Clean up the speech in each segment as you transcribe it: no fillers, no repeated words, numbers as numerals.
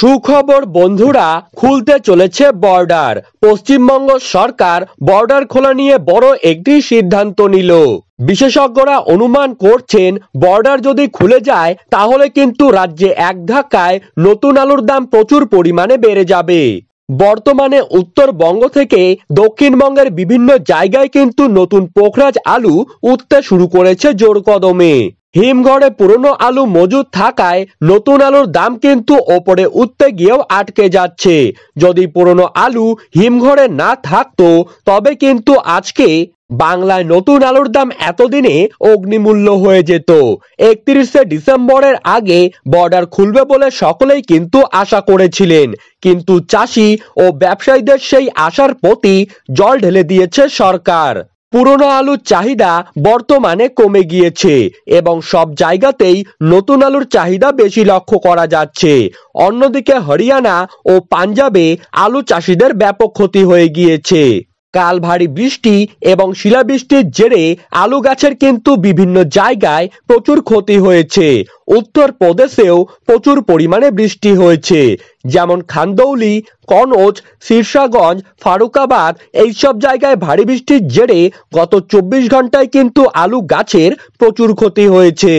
সুখবর বন্ধুরা, খুলতে চলেছে বর্ডার। পশ্চিমবঙ্গ সরকার বর্ডার খোলা নিয়ে বড় একটি সিদ্ধান্ত নিল। বিশেষজ্ঞরা অনুমান করছেন বর্ডার যদি খুলে যায় তাহলে কিন্তু রাজ্যে এক ধাক্কায় নতুন আলুর দাম প্রচুর পরিমাণে বেড়ে যাবে। বর্তমানে উত্তরবঙ্গ থেকে দক্ষিণবঙ্গের বিভিন্ন জায়গায় কিন্তু নতুন পোখরাজ আলু উঠতে শুরু করেছে জোর কদমে। হিমঘরে পুরনো আলু মজুদ থাকায় নতুন আলুর দাম কিন্তু ওপরে উঠতে গিয়েও আটকে যাচ্ছে। যদি পুরনো আলু হিমঘরে না থাকতো তবে কিন্তু আজকে বাংলায় নতুন আলুর দাম এতদিনে অগ্নিমূল্য হয়ে যেত। 31শে ডিসেম্বরের আগে বর্ডার খুলবে বলে সকলেই কিন্তু আশা করেছিলেন, কিন্তু চাষি ও ব্যবসায়ীদের সেই আশার প্রতি জল ঢেলে দিয়েছে সরকার। পুরনো আলুর চাহিদা বর্তমানে কমে গিয়েছে এবং সব জায়গাতেই নতুন আলুর চাহিদা বেশি লক্ষ্য করা যাচ্ছে। অন্যদিকে হরিয়ানা ও পাঞ্জাবে আলু চাষিদের ব্যাপক ক্ষতি হয়ে গিয়েছে। কাল ভারী বৃষ্টি এবং শিলাবৃষ্টির জেরে আলু গাছের কিন্তু বিভিন্ন জায়গায় প্রচুর ক্ষতি হয়েছে। উত্তরপ্রদেশেও প্রচুর পরিমাণে বৃষ্টি হয়েছে, যেমন খান্দৌলি, কনৌজ, সিরসাগঞ্জ, ফারুকাবাদ এইসব জায়গায় ভারী বৃষ্টির জেরে গত 24 ঘন্টায় কিন্তু আলু গাছের প্রচুর ক্ষতি হয়েছে।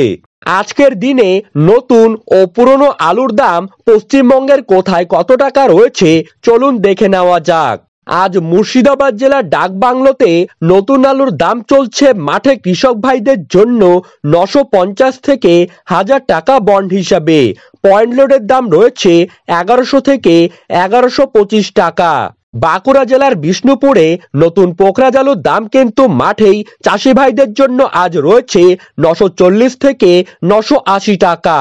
আজকের দিনে নতুন ও পুরনো আলুর দাম পশ্চিমবঙ্গের কোথায় কত টাকা রয়েছে চলুন দেখে নেওয়া যাক। আজ মুর্শিদাবাদ জেলার ডাকবাংলোতে নতুন আলুর দাম চলছে মাঠে কৃষক ভাইদের জন্য 950 থেকে 1000 টাকা বন্ড হিসাবে। পয়েন্ট লোডের দাম রয়েছে 1100 থেকে 1125 টাকা। বাঁকুড়া জেলার বিষ্ণুপুরে নতুন পোখরাজ আলুর দাম কিন্তু মাঠেই চাষি ভাইদের জন্য আজ রয়েছে 940 থেকে 980 টাকা।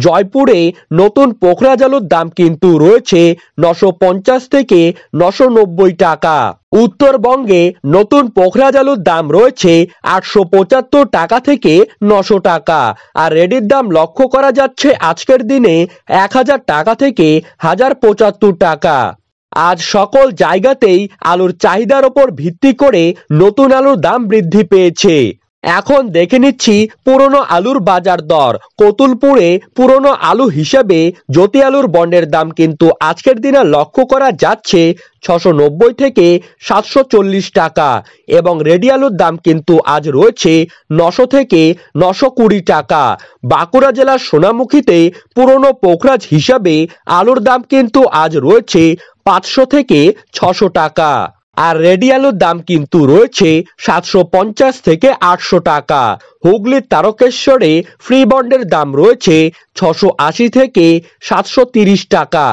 জয়পুরে নতুন পোখরাজ আলুর দাম কিন্তু রয়েছে 950 থেকে 990 টাকা। উত্তরবঙ্গে নতুন পোখরাজ আলুর দাম রয়েছে 875 টাকা থেকে 900 টাকা। আর রেডির দাম লক্ষ্য করা যাচ্ছে আজকের দিনে 1000 টাকা থেকে 1075 টাকা। আজ সকল জায়গাতেই আলুর চাহিদার ওপর ভিত্তি করে নতুন আলুর দাম বৃদ্ধি পেয়েছে। এখন দেখে নিচ্ছি পুরনো আলুর বাজার দর। কতুলপুরে পুরনো আলু হিসেবে জ্যোতি আলুর বন্ডের দাম কিন্তু আজকের দিনে লক্ষ্য করা যাচ্ছে 690 থেকে 740 টাকা এবং রেডি আলুর দাম কিন্তু আজ রয়েছে 900 থেকে 920 টাকা। বাঁকুড়া জেলার সোনামুখীতে পুরনো পোখরাজ হিসাবে আলুর দাম কিন্তু আজ রয়েছে 500 থেকে 600 টাকা আর রেডি আলুর দাম কিন্তু রয়েছে 750 থেকে 800 টাকা। হুগলির তারকেশ্বরে ফ্রি বন্ডের দাম রয়েছে 680 থেকে 730 টাকা।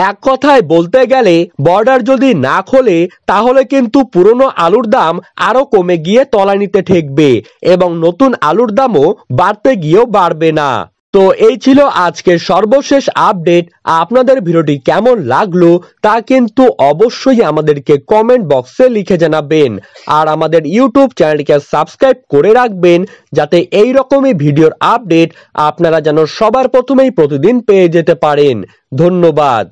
এক কথায় বলতে গেলে বর্ডার যদি না খোলে তাহলে কিন্তু পুরনো আলুর দাম আরো কমে গিয়ে তলানিতে ঠেকবে এবং নতুন আলুর দামও বাড়তে গিয়েও বাড়বে না। তো এই ছিল আজকের সর্বশেষ আপডেট। আপনাদের ভিডিওটি কেমন লাগলো তা কিন্তু অবশ্যই আমাদেরকে কমেন্ট বক্সে লিখে জানাবেন আর আমাদের ইউটিউব চ্যানেলটিকে সাবস্ক্রাইব করে রাখবেন যাতে এই রকমই ভিডিওর আপডেট আপনারা যেন সবার প্রথমেই প্রতিদিন পেয়ে যেতে পারেন। ধন্যবাদ।